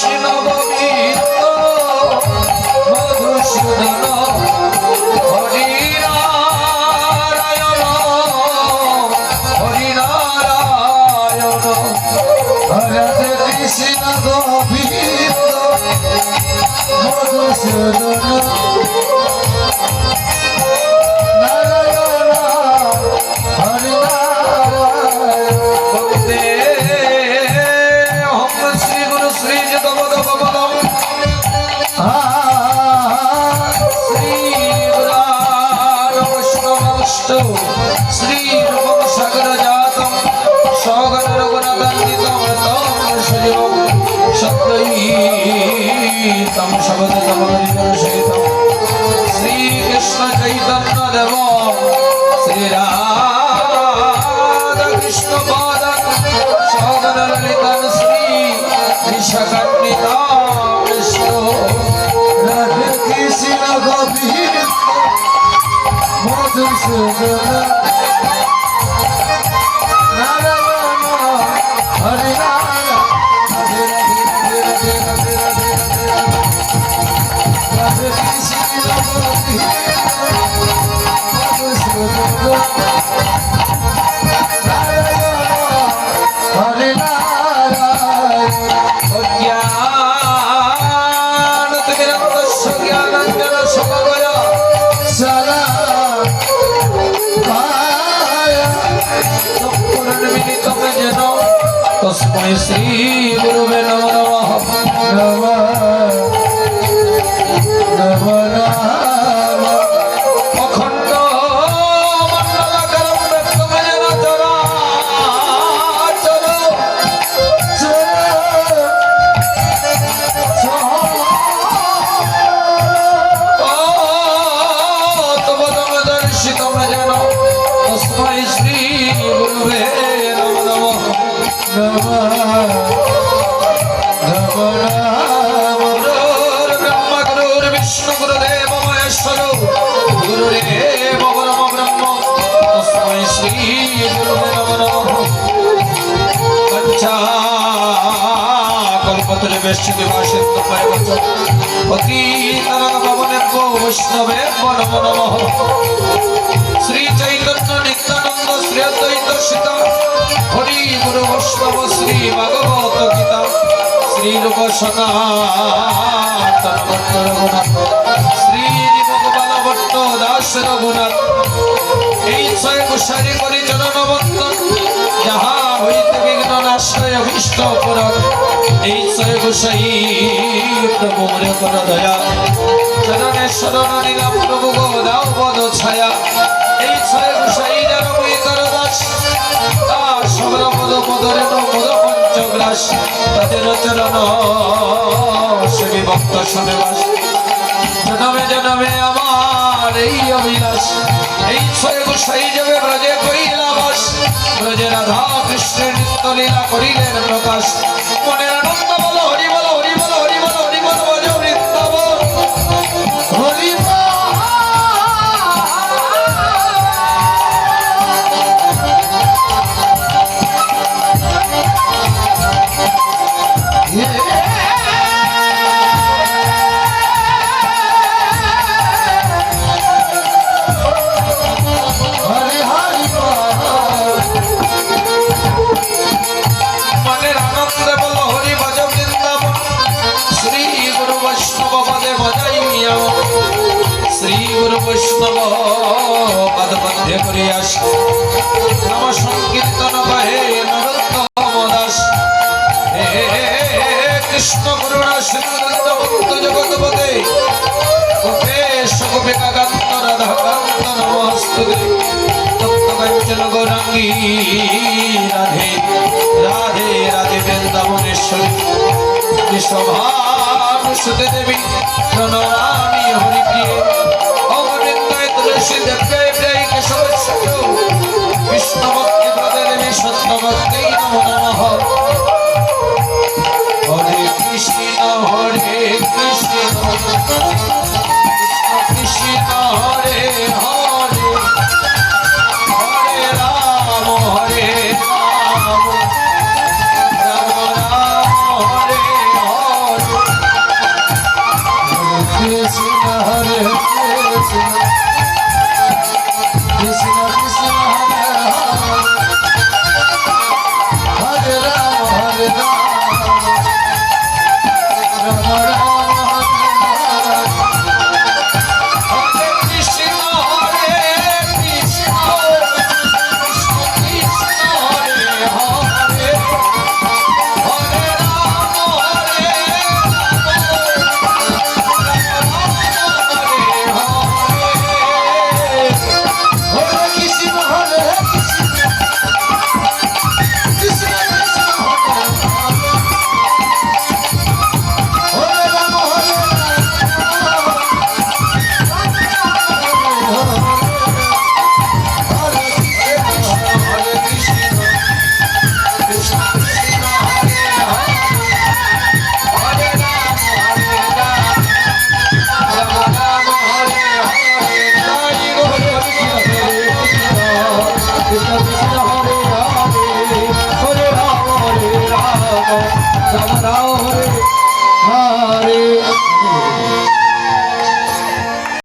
কৃষ্ণ গোবিন্দ মধুসূদন হরি নারায়ণ হরি নারায়ণ রাধে কৃষ্ণ গোবিন্দ মধুসূদন श्री रूपम सागर जातम सौगन रघुनाथान्वितम तम सजीवम सत्वैतम शबदतम हरिजनसहितम श्री कृष्ण चैतन्य देवम श्री राधा कृष्ण पादं सौगन ललितं श्री विशाखान्वितम विष्णु राधे कृष्ण गोविंद मधुसूदन नारायण हरि राधे राधे राधे राधे राधे राधे कृष्ण मधुसूदन नारायण हरि नारायण अज्ञानतिमिरन्दस्य ज्ञानाञ्जनशलाकया सदा तस्मै श्री गुरुवे नमः नमः नमः अखंड मंडलाकारं व्यक्तमयेन चराचर तवदं दर्शितं येन तस्मै श्री गुरुवे नमः ब्रह्म गुरुर्विष्णु गुरुदेव महेश्वर गुरुरेव परम ब्रह्म तस्मै श्री गुरुवे नमः पंचाकल्पतरुभ्यश्च वासिष्ठोऽयं पतितनपावनेभ्यो वैष्णवेभ्यो नमो नमः श्री चैतन्य नित्यानंद श्री अद्वैत सीता हरि गुरु वैष्णव श्री भगवत गीता श्री रूप सनातन भट्ट रघुनाथ श्री भगवान भट्ट दास रघुनाथ এই ছয় কুশারি করি চরণ বন্দন যাহা হইতে বিঘ্ন নাশয় অভীষ্ট পুরন এই ছয় কুশাই প্রভু মোরে কর দয়া চরণে শরণ নিলাম প্রভু গো দাও পদ ছায়া এই ছয় কুশাই যেন মুই কর দাস তার সবর পদ পদরে মদ পঞ্চগ্রাস তাদের চরণ সেবী ভক্ত সনেবাস জনমে জনমে আমার এই অভিলাষ এই ছয় গোসাই যাবে ব্রজে কইলাবাস ব্রজে রাধা কৃষ্ণের নিত্য লীলা করিলেন প্রকাশ মনের আনন্দ বলো হরি বলো হরি বলো হরি বলো হরি বলো ভজ বৃন্দাবন হরি বৈষ্ণব পদ মধ্যে করিয়াস নাম সংকীর্তন কহে নরোত্তম দাস হে কৃষ্ণ করুণা সিন্ধু বন্ধু জগৎপতে গোপেশ গোপিকা কান্ত রাধা কান্ত নমস্তুতে তপ্ত কাঞ্চন গৌরাঙ্গী রাধে রাধে রাধে বৃন্দাবনেশ্বরী বিশ্বভানুসুতে দেবী প্রণমামি হরিপ্রিয়ে विष्णु भक्ति प्रदे सत्य भक्ति नमो नमः हरे कृष्ण कृष्ण हरे हरे हरे राम राम राम हरे हरे কৃষ্ণ হরে হরে রাম রাম রাম হরে হরে।